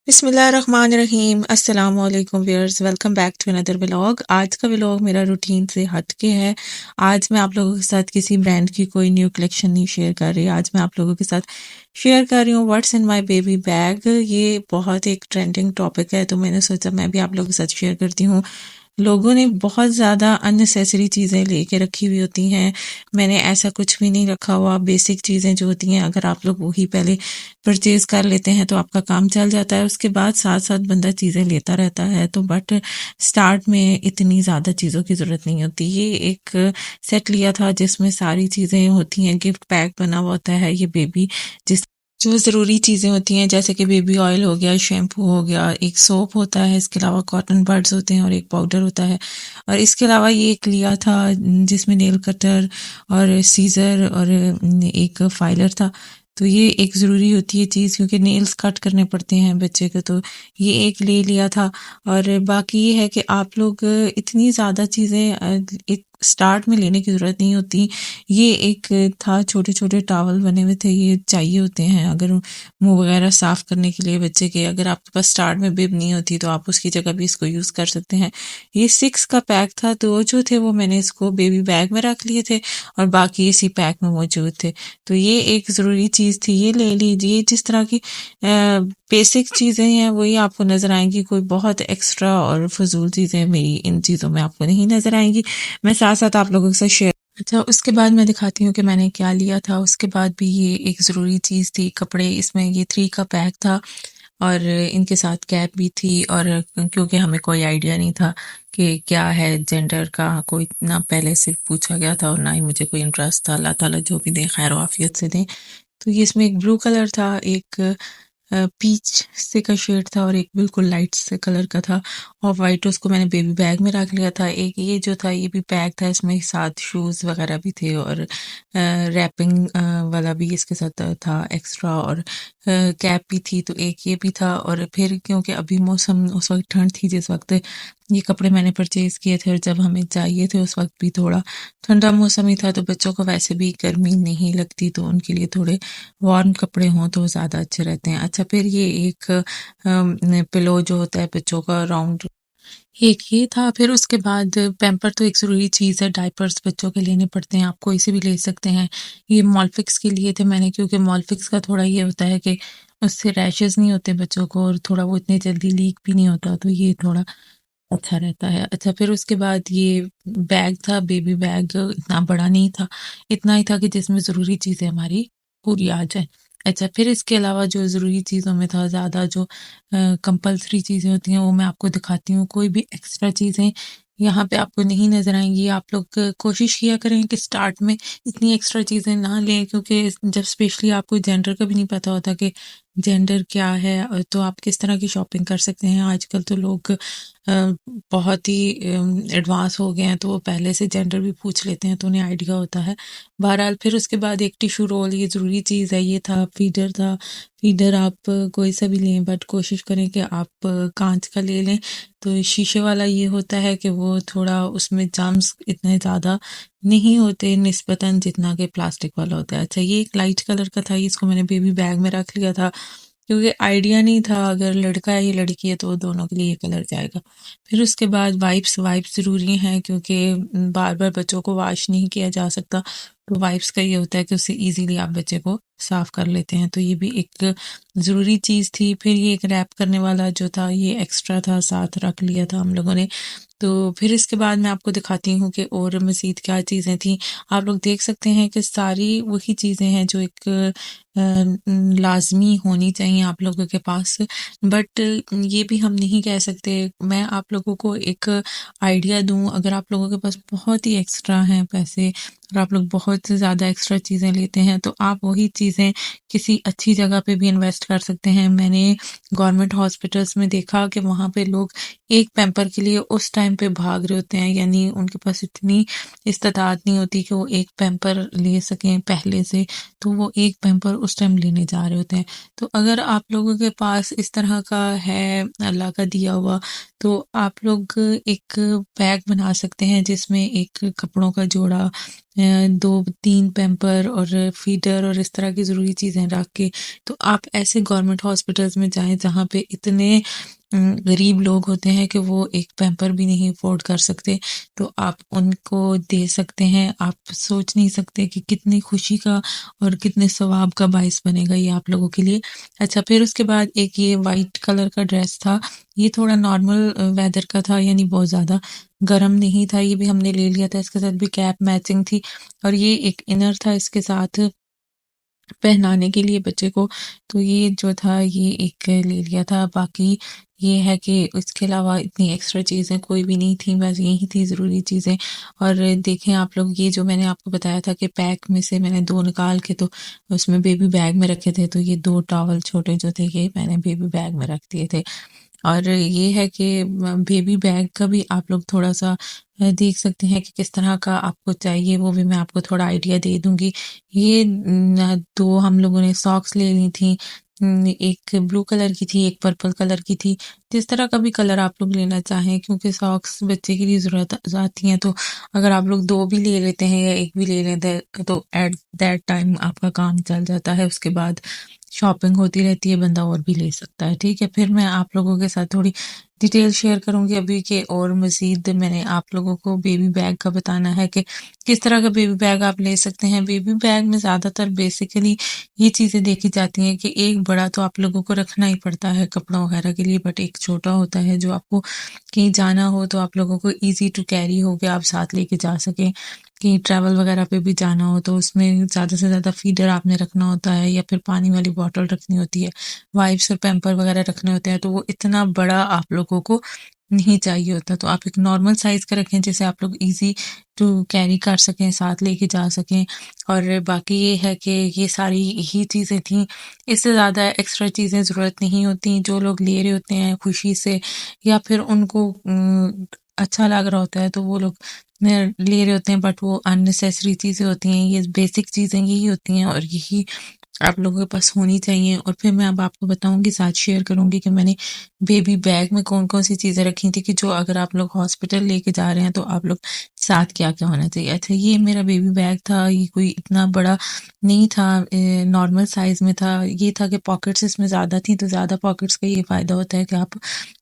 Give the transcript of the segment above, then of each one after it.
बिस्मिल्लाहिर्रहमानिर्रहीम अस्सलाम वालेकुम viewers welcome back to another vlog. आज का व्लॉग मेरा रूटीन से हट के है। आज मैं आप लोगों के साथ किसी ब्रांड की कोई न्यू कलेक्शन नहीं शेयर कर रही। आज मैं आप लोगों के साथ शेयर कर रही हूँ what's in my baby bag. ये बहुत एक ट्रेंडिंग टॉपिक है, तो मैंने सोचा मैं भी आप लोगों के साथ शेयर करती हूँ। लोगों ने बहुत ज़्यादा अननेसेसरी चीज़ें लेके रखी हुई होती हैं। मैंने ऐसा कुछ भी नहीं रखा हुआ। बेसिक चीज़ें जो होती हैं, अगर आप लोग वही पहले परचेज़ कर लेते हैं तो आपका काम चल जाता है। उसके बाद साथ-साथ बंदा चीज़ें लेता रहता है, तो बट स्टार्ट में इतनी ज़्यादा चीज़ों की ज़रूरत नहीं होती। ये एक सेट लिया था जिसमें सारी चीज़ें होती हैं, गिफ्ट पैक बना हुआ होता है ये बेबी जिस जो ज़रूरी चीज़ें होती हैं, जैसे कि बेबी ऑयल हो गया, शैम्पू हो गया, एक सोप होता है, इसके अलावा कॉटन बड्स होते हैं और एक पाउडर होता है। और इसके अलावा ये एक लिया था जिसमें नेल कटर और सीज़र और एक फाइलर था। तो ये एक ज़रूरी होती है चीज़, क्योंकि नेल्स कट करने पड़ते हैं बच्चे को, तो ये एक ले लिया था। और बाकी ये है कि आप लोग इतनी ज़्यादा चीज़ें एक स्टार्ट में लेने की ज़रूरत नहीं होती। ये एक था, छोटे-छोटे टॉवल बने हुए थे, ये चाहिए होते हैं अगर मुँह वगैरह साफ़ करने के लिए बच्चे के। अगर आपके पास स्टार्ट में बिब नहीं होती तो आप उसकी जगह भी इसको यूज़ कर सकते हैं। ये 6 का पैक था, 2 जो थे वो मैंने इसको बेबी बैग में रख लिए थे और बाकी इसी पैक में मौजूद थे। तो ये एक ज़रूरी चीज़ थी, ये ले लीजिए। जिस तरह की बेसिक चीज़ें हैं वही आपको नज़र आएँगी, कोई बहुत एक्स्ट्रा और फ़िज़ूल चीज़ें मेरी इन चीज़ों में आपको नहीं नज़र आएँगी। मैं साथ-साथ आप लोगों के साथ शेयर अच्छा, उसके बाद मैं दिखाती हूँ कि मैंने क्या लिया था। उसके बाद भी ये एक ज़रूरी चीज़ थी, कपड़े। इसमें ये 3 का पैक था और इनके साथ कैप भी थी। और क्योंकि हमें कोई आइडिया नहीं था कि क्या है जेंडर का, कोई ना पहले से पूछा गया था और ना ही मुझे कोई इंटरेस्ट था। अल्लाह ताला जो भी दे खैर आफियत से दें। तो ये इसमें एक ब्लू कलर था, एक पीच से का शेड था और एक बिल्कुल लाइट से कलर का था। और वाइट उसको मैंने बेबी बैग में रख लिया था। एक ये जो था ये भी पैक था, इसमें साथ शूज़ वगैरह भी थे और रैपिंग वाला भी इसके साथ था एक्स्ट्रा, और कैप भी थी, तो एक ये भी था। और फिर क्योंकि अभी मौसम उस वक्त ठंड थी जिस वक्त ये कपड़े मैंने परचेज़ किए थे, और जब हमें चाहिए थे उस वक्त भी थोड़ा ठंडा मौसम ही था, तो बच्चों को वैसे भी गर्मी नहीं लगती, तो उनके लिए थोड़े वार्म कपड़े हों तो ज़्यादा अच्छे रहते हैं। अच्छा, फिर ये एक पिलो जो होता है बच्चों का राउंड, एक ये था। फिर उसके बाद पैम्पर तो एक ज़रूरी चीज़ है, डायपर्स बच्चों के लेने पड़ते हैं, आप कोई से भी ले सकते हैं। ये मॉलफिक्स के लिए थे मैंने, क्योंकि मॉलफिक्स का थोड़ा ये होता है कि उससे रैशेज़ नहीं होते बच्चों को, और थोड़ा वो इतनी जल्दी लीक भी नहीं होता, तो ये थोड़ा अच्छा रहता है। अच्छा, फिर उसके बाद ये बैग था, बेबी बैग इतना बड़ा नहीं था, इतना ही था कि जिसमें ज़रूरी चीज़ें हमारी पूरी आ जाएँ। अच्छा, फिर इसके अलावा जो ज़रूरी चीज़ों में था ज़्यादा, जो कंपल्सरी चीज़ें होती हैं वो मैं आपको दिखाती हूँ। कोई भी एक्स्ट्रा चीज़ें यहाँ पे आपको नहीं नज़र आएँगी। आप लोग कोशिश किया करें कि स्टार्ट में इतनी एक्स्ट्रा चीज़ें ना लें, क्योंकि जब स्पेशली आपको जेंडर का भी नहीं पता होता कि जेंडर क्या है, तो आप किस तरह की शॉपिंग कर सकते हैं। आजकल तो लोग बहुत ही एडवांस हो गए हैं, तो वो पहले से जेंडर भी पूछ लेते हैं, तो उन्हें आइडिया होता है। बहरहाल, फिर उसके बाद एक टिश्यू रोल, ये ज़रूरी चीज़ है, ये था। फीडर था, फीडर आप कोई सा भी लें, बट कोशिश करें कि आप कांच का ले लें। तो शीशे वाला ये होता है कि वो थोड़ा उसमें जर्म्स इतने ज़्यादा नहीं होते निस्बतन जितना कि प्लास्टिक वाला होता है। अच्छा, ये एक लाइट कलर का था, इसको मैंने बेबी बैग में रख लिया था, क्योंकि आइडिया नहीं था अगर लड़का है या लड़की है तो दोनों के लिए ये कलर जाएगा। फिर उसके बाद वाइप्स, वाइप्स ज़रूरी हैं, क्योंकि बार बार बच्चों को वॉश नहीं किया जा सकता, तो वाइप्स का ये होता है कि उससे इजीली आप बच्चे को साफ़ कर लेते हैं, तो ये भी एक ज़रूरी चीज़ थी। फिर ये एक रैप करने वाला जो था ये एक्स्ट्रा था, साथ रख लिया था हम लोगों ने। तो फिर इसके बाद मैं आपको दिखाती हूँ कि और मज़ीद क्या चीज़ें थीं। आप लोग देख सकते हैं कि सारी वही चीज़ें हैं जो एक लाज़मी होनी चाहिए आप लोगों के पास। बट ये भी हम नहीं कह सकते। मैं आप लोगों को एक आइडिया दूँ, अगर आप लोगों के पास बहुत ही एक्स्ट्रा हैं पैसे और आप लोग बहुत ज़्यादा एक्स्ट्रा चीज़ें लेते हैं, तो आप वही चीज़ें किसी अच्छी जगह पे भी इन्वेस्ट कर सकते हैं। मैंने गवर्नमेंट हॉस्पिटल्स में देखा कि वहाँ पे लोग एक पैम्पर के लिए उस टाइम पे भाग रहे होते हैं, यानी उनके पास इतनी इस्तेताअत नहीं होती कि वो एक पैम्पर ले सकें पहले से, तो वो एक पैम्पर उस टाइम लेने जा रहे होते हैं। तो अगर आप लोगों के पास इस तरह का है अल्लाह का दिया हुआ, तो आप लोग एक बैग बना सकते हैं जिसमें एक कपड़ों का जोड़ा, 2-3 पैम्पर और फीडर और इस तरह की ज़रूरी चीज़ें रख के, तो आप ऐसे गवर्नमेंट हॉस्पिटल्स में जाएँ जहाँ पे इतने गरीब लोग होते हैं कि वो एक पैम्पर भी नहीं अफ़ोर्ड कर सकते, तो आप उनको दे सकते हैं। आप सोच नहीं सकते कि कितनी खुशी का और कितने सवाब का बाइस बनेगा ये आप लोगों के लिए। अच्छा, फिर उसके बाद एक ये वाइट कलर का ड्रेस था, ये थोड़ा नॉर्मल वेदर का था, यानी बहुत ज़्यादा गर्म नहीं था, ये भी हमने ले लिया था। इसके साथ भी कैप मैचिंग थी और ये एक इनर था इसके साथ पहनाने के लिए बच्चे को, तो ये जो था ये एक ले लिया था। बाकी ये है कि इसके अलावा इतनी एक्स्ट्रा चीज़ें कोई भी नहीं थी, बस यही थी ज़रूरी चीज़ें। और देखें आप लोग, ये जो मैंने आपको बताया था कि पैक में से मैंने 2 निकाल के तो उसमें बेबी बैग में रखे थे, तो ये 2 टॉवल छोटे जो थे ये मैंने बेबी बैग में रख दिए थे। और ये है कि बेबी बैग का भी आप लोग थोड़ा-सा देख सकते हैं कि किस तरह का आपको चाहिए, वो भी मैं आपको थोड़ा आइडिया दे दूँगी। ये 2 हम लोगों ने सॉक्स ले ली थी। एक ब्लू कलर की थी, एक पर्पल कलर की थी। जिस तरह का भी कलर आप लोग लेना चाहें, क्योंकि सॉक्स बच्चे के लिए ज़रूरत आती हैं, तो अगर आप लोग 2 भी ले लेते हैं या 1 भी ले लेते हैं, तो एट दैट टाइम आपका काम चल जाता है। उसके बाद शॉपिंग होती रहती है, बंदा और भी ले सकता है, ठीक है? फिर मैं आप लोगों के साथ थोड़ी डिटेल शेयर करूँगी अभी के, और मज़ीद मैंने आप लोगों को बेबी बैग का बताना है कि किस तरह का बेबी बैग आप ले सकते हैं। बेबी बैग में ज़्यादातर बेसिकली ये चीज़ें देखी जाती हैं कि एक बड़ा तो आप लोगों को रखना ही पड़ता है कपड़ों वगैरह के लिए, बट एक छोटा होता है जो आपको कहीं जाना हो तो आप लोगों को ईज़ी टू कैरी हो के आप साथ लेके जा सकें। कहीं ट्रैवल वगैरह पे भी जाना हो तो उसमें ज़्यादा से ज़्यादा फीडर आपने रखना होता है या फिर पानी वाली बॉटल रखनी होती है, वाइप्स और पैम्पर वगैरह रखने होते हैं, तो वो इतना बड़ा आप लोगों को नहीं चाहिए होता। तो आप एक नॉर्मल साइज़ का रखें जिसे आप लोग ईज़ी टू कैरी कर सकें, साथ लेके जा सकें। और बाकी ये है कि ये सारी ही चीज़ें थीं, इससे ज़्यादा एक्स्ट्रा चीज़ें ज़रूरत नहीं होती। जो लोग ले रहे होते हैं खुशी से या फिर उनको अच्छा लग रहा होता है, तो वो लोग ले रहे होते हैं, बट वो अननेसेसरी चीज़ें होती हैं। ये बेसिक चीज़ें यही होती हैं और यही आप लोगों के पास होनी चाहिए। और फिर मैं अब आपको बताऊँगी, साथ शेयर करूँगी कि मैंने बेबी बैग में कौन-कौन सी चीज़ें रखी थी कि जो अगर आप लोग हॉस्पिटल लेके जा रहे हैं तो आप लोग साथ क्या-क्या होना चाहिए। अच्छा, ये मेरा बेबी बैग था, ये कोई इतना बड़ा नहीं था, नॉर्मल साइज़ में था। ये था कि पॉकेट्स इसमें ज़्यादा थी, तो ज़्यादा पॉकेट्स का ये फ़ायदा होता है कि आप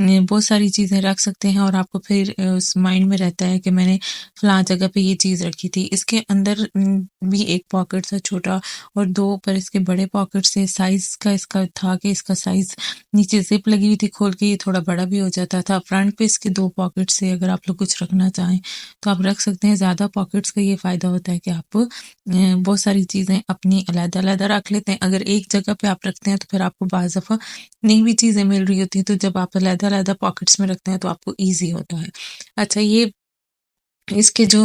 बहुत सारी चीज़ें रख सकते हैं और आपको फिर उस माइंड में रहता है कि मैंने फलाँ जगह पे ये चीज़ रखी थी। इसके अंदर भी एक पॉकेट था छोटा और 2 ऊपर इसके बड़े पॉकेट्स थे। साइज़ का इसका था कि इसका साइज़ नीचे ज़िप लगी हुई थी, खोल के ये थोड़ा बड़ा भी हो जाता था। फ्रंट पे इसके 2 पॉकेट्स थे, अगर आप लोग कुछ रखना चाहें तो आप रख सकते हैं। ज़्यादा पॉकेट्स का ये फ़ायदा होता है कि आप बहुत सारी चीज़ें अपनी अलग-अलग रख लेते हैं। अगर एक जगह पे आप रखते हैं तो फिर आपको बाज़ दफ़ा नहीं भी चीज़ें मिल रही होती हैं, तो जब आप अलग-अलग पॉकेट्स में रखते हैं तो आपको ईज़ी होता है। अच्छा, ये इसके जो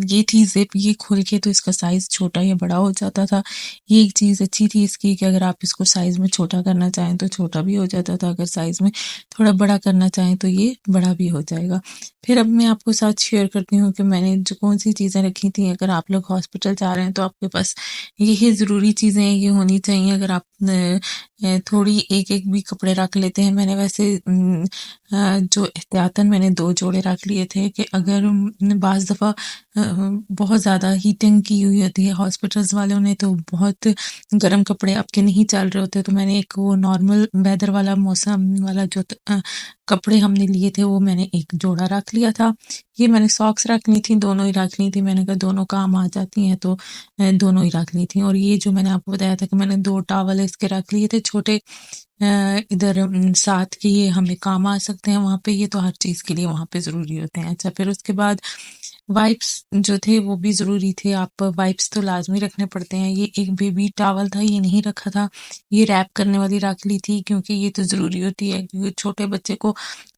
ये थी ज़िप, ये खुल के तो इसका साइज़ छोटा या बड़ा हो जाता था। ये एक चीज़ अच्छी थी इसकी कि अगर आप इसको साइज़ में छोटा करना चाहें तो छोटा भी हो जाता था, अगर साइज़ में थोड़ा बड़ा करना चाहें तो ये बड़ा भी हो जाएगा। फिर अब मैं आपको साथ शेयर करती हूँ कि मैंने जो कौन-सी चीज़ें रखी थी। अगर आप लोग हॉस्पिटल जा रहे हैं तो आपके पास ये ज़रूरी चीज़ें ये होनी चाहिए। अगर आप थोड़ी एक-एक भी कपड़े रख लेते हैं, मैंने वैसे जो एहतियातन मैंने 2 जोड़े रख लिए थे कि अगर बाज़ दफ़ा बहुत ज़्यादा हीटिंग की हुई होती है हॉस्पिटल्स वालों ने, तो बहुत गर्म कपड़े आपके नहीं चल रहे होते, तो मैंने एक वो नॉर्मल वेदर वाला मौसम वाला जो कपड़े हमने लिए थे वो मैंने एक जोड़ा रख लिया था। ये मैंने सॉक्स रख ली थी, दोनों ही रख ली थी। मैंने कहा दोनों काम आ जाती हैं, तो दोनों ही रख ली थी। और ये जो मैंने आपको बताया था कि मैंने 2 टॉवल इसके रख लिए थे छोटे, इधर साथ के, ये हमें काम आ सकते हैं वहाँ पे, ये तो हर चीज़ के लिए वहाँ पे ज़रूरी होते हैं। अच्छा, फिर उसके बाद वाइप्स जो थे वो भी ज़रूरी थे, आप वाइप्स तो लाज़मी रखने पड़ते हैं। ये एक बेबी टॉवल था, ये नहीं रखा था, ये रैप करने वाली रख ली थी क्योंकि ये तो ज़रूरी होती है, क्योंकि छोटे बच्चे को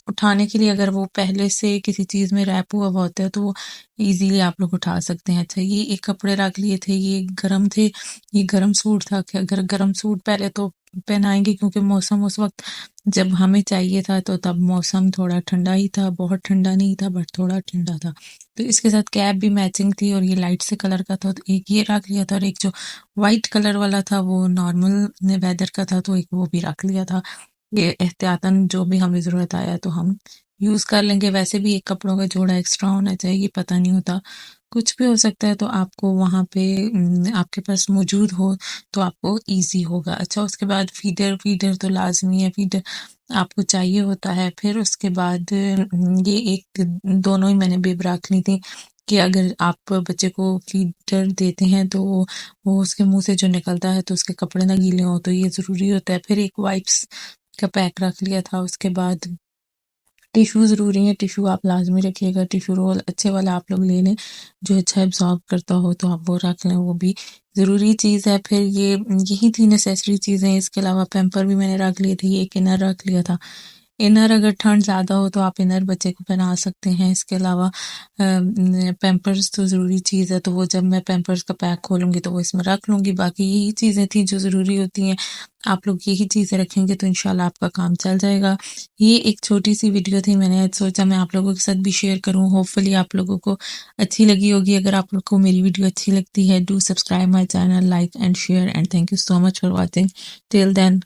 उठाने के लिए अगर वो पहले से किसी चीज़ में रैप हुआ हुआ होता है तो वो ईज़िली आप लोग उठा सकते हैं। अच्छा, ये एक कपड़े रख लिए थे, ये गरम थे, ये गरम सूट था कि अगर गरम सूट पहले तो पहनाएँगे, क्योंकि मौसम उस वक़्त जब हमें चाहिए था तो तब मौसम थोड़ा ठंडा ही था, बहुत ठंडा नहीं था बट थोड़ा ठंडा था। तो इसके साथ कैप भी मैचिंग थी और ये लाइट से कलर का था, तो एक ये रख लिया था और एक जो वाइट कलर वाला था वो नॉर्मल वेदर का था, तो एक वो भी रख लिया था। ये एहतियातन जो भी हमें ज़रूरत आया तो हम यूज़ कर लेंगे। वैसे भी एक कपड़ों का जोड़ा एक्स्ट्रा होना चाहिए, पता नहीं होता कुछ भी हो सकता है, तो आपको वहाँ पे आपके पास मौजूद हो तो आपको ईज़ी होगा। अच्छा, उसके बाद फ़ीडर तो लाज़मी है, फ़ीडर आपको चाहिए होता है। फिर उसके बाद ये एक दोनों ही मैंने बिब रख ली थी कि अगर आप बच्चे को फ़ीडर देते हैं तो वो उसके मुँह से जो निकलता है तो उसके कपड़े ना गीले हों, तो ये ज़रूरी होता है। फिर एक वाइप्स का पैक रख लिया था। उसके बाद टिश्यू ज़रूरी है, टिश्यू आप लाज़मी रखिएगा, टिश्यू रोल अच्छे वाला आप लोग ले लें, जो अच्छा एब्ज़ॉर्ब करता हो तो आप वो रख लें, वो भी ज़रूरी चीज़ है। फिर ये यही थी नेसेसरी चीज़ें, इसके अलावा पैम्पर भी मैंने रख लिए थे, ये एक इनर रख लिया था। इनर अगर ठंड ज़्यादा हो तो आप इनर बच्चे को पहना सकते हैं। इसके अलावा पैम्पर्स तो ज़रूरी चीज़ है, तो वो जब मैं पैम्पर्स का पैक खोलूँगी तो वो इसमें रख लूँगी। बाकी यही चीज़ें थी जो ज़रूरी होती हैं, आप लोग यही चीज़ें रखेंगे तो इंशाल्लाह आपका काम चल जाएगा। ये एक छोटी-सी वीडियो थी, मैंने आज सोचा मैं आप लोगों के साथ भी शेयर करूँ, होपफुली आप लोगों को अच्छी लगी होगी। अगर आप लोग को मेरी वीडियो अच्छी लगती है, do subscribe my channel, like and share and thank you so much for watching. Till then